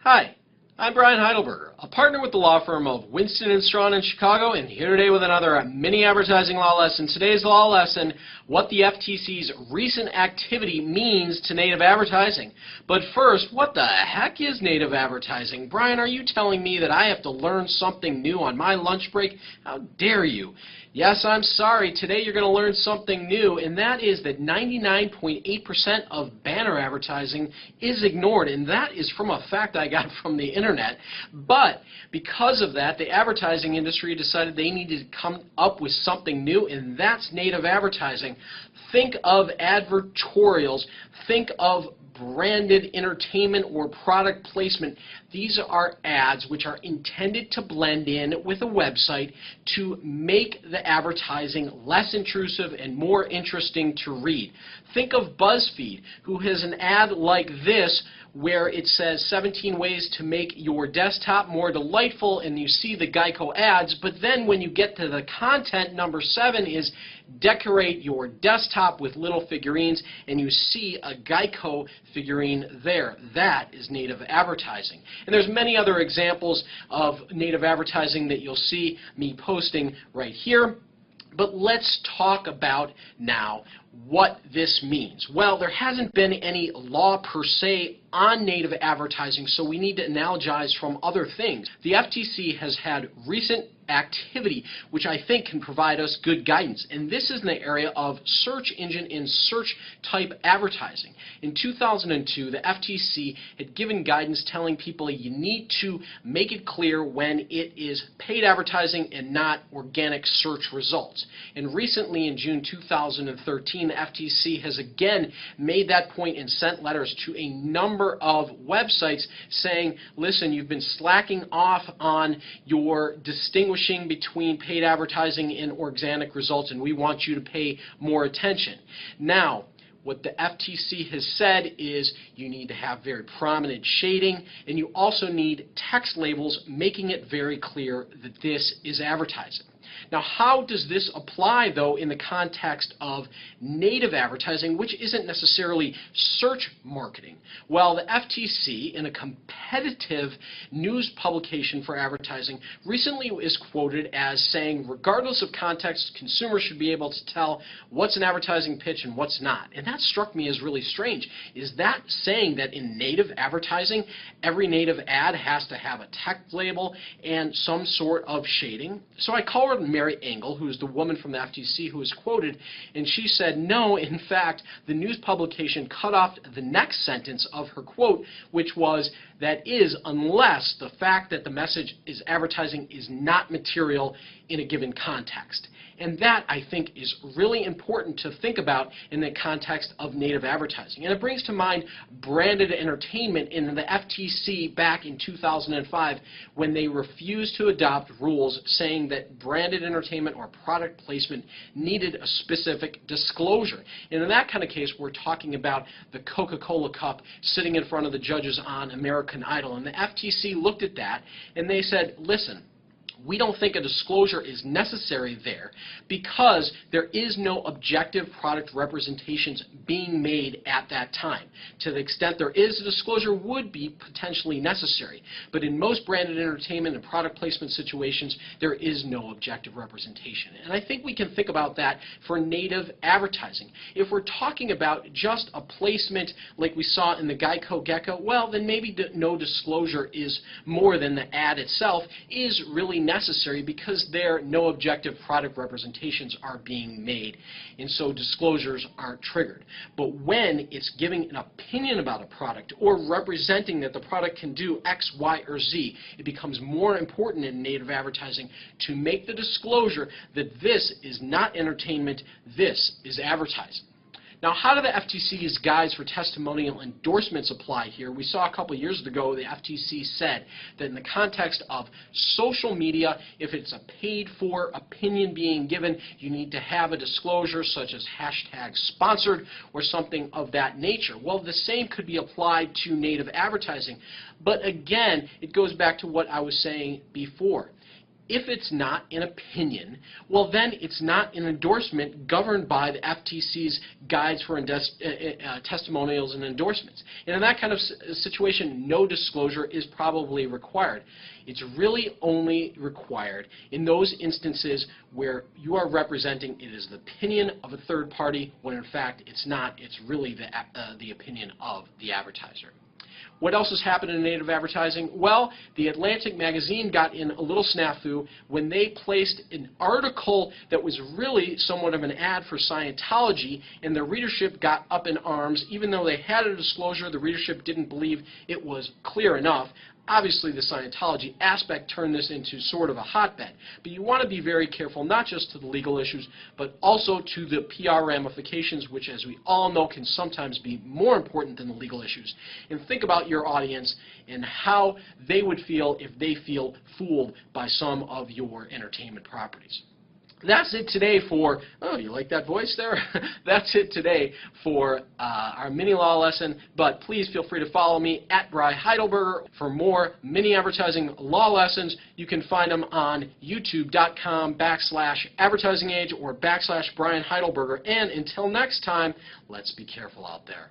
Hi, I'm Brian Heidelberger, a partner with the law firm of Winston & Strawn in Chicago, and here today with another mini advertising law lesson. Today's law lesson, what the FTC's recent activity means to native advertising. But first, what the heck is native advertising? Brian, are you telling me that I have to learn something new on my lunch break? How dare you? Yes, I'm sorry. Today you're going to learn something new, and that is that 99.8% of banner advertising is ignored, and that is from a fact I got from the internet. But because of that, the advertising industry decided they needed to come up with something new, and that's native advertising. Think of advertorials. Think of branded entertainment or product placement. These are ads which are intended to blend in with a website to make the advertising less intrusive and more interesting to read. Think of BuzzFeed, who has an ad like this where it says 17 ways to make your desktop more delightful, and you see the Geico ads, but then when you get to the content, number 7 is decorate your desktop with little figurines, and you see a Geico figurine there. That is native advertising. And there's many other examples of native advertising that you'll see me posting right here. But let's talk about now what this means. Well, there hasn't been any law per se on native advertising, so we need to analogize from other things. The FTC has had recent activity which I think can provide us good guidance, and this is in the area of search engine and search type advertising. In 2002, the FTC had given guidance telling people you need to make it clear when it is paid advertising and not organic search results. And recently in June 2013, the FTC has again made that point and sent letters to a number of websites saying, listen, you've been slacking off on your distinguishing between paid advertising and organic results, and we want you to pay more attention. Now, what the FTC has said is you need to have very prominent shading, and you also need text labels making it very clear that this is advertising. Now, how does this apply, though, in the context of native advertising, which isn't necessarily search marketing? Well, the FTC, in a competitive news publication for advertising, recently is quoted as saying, regardless of context, consumers should be able to tell what's an advertising pitch and what's not. And that struck me as really strange. Is that saying that in native advertising, every native ad has to have a text label and some sort of shading? So I called Mary Engel, who is the woman from the FTC who is quoted, and she said, no, in fact, the news publication cut off the next sentence of her quote, which was, that is, unless the fact that the message is advertising is not material in a given context. And that, I think, is really important to think about in the context of native advertising. And it brings to mind branded entertainment in the FTC back in 2005 when they refused to adopt rules saying that branded entertainment or product placement needed a specific disclosure. And in that kind of case, we're talking about the Coca-Cola cup sitting in front of the judges on American Idol. And the FTC looked at that and they said, listen, we don't think a disclosure is necessary there because there is no objective product representations being made at that time. To the extent there is, a disclosure would be potentially necessary. But in most branded entertainment and product placement situations, there is no objective representation. And I think we can think about that for native advertising. If we're talking about just a placement like we saw in the Geico Gecko, well, then maybe no disclosure is more than the ad itself is really necessary because there no objective product representations are being made, and so disclosures aren't triggered. But when it's giving an opinion about a product or representing that the product can do X, Y, or Z, it becomes more important in native advertising to make the disclosure that this is not entertainment, this is advertising. Now, how do the FTC's guides for testimonial endorsements apply here? We saw a couple years ago the FTC said that in the context of social media, if it's a paid-for opinion being given, you need to have a disclosure such as #sponsored or something of that nature. Well, the same could be applied to native advertising. But again, it goes back to what I was saying before. If it's not an opinion, well then it's not an endorsement governed by the FTC's Guides for Testimonials and Endorsements. And in that kind of situation, no disclosure is probably required. It's really only required in those instances where you are representing it is the opinion of a third party when in fact it's not. It's really the opinion of the advertiser. What else has happened in native advertising? Well, the Atlantic magazine got in a little snafu when they placed an article that was really somewhat of an ad for Scientology, and the readership got up in arms. Even though they had a disclosure, the readership didn't believe it was clear enough. Obviously, the Scientology aspect turned this into sort of a hotbed. But you want to be very careful, not just to the legal issues, but also to the PR ramifications, which, as we all know, can sometimes be more important than the legal issues. And think about your audience and how they would feel if they feel fooled by some of your entertainment properties. That's it today for, oh, you like that voice there? That's it today for our mini law lesson, but please feel free to follow me at Bry Heidelberger for more mini advertising law lessons. You can find them on youtube.com/advertisingage or /Brian Heidelberger. And until next time, let's be careful out there.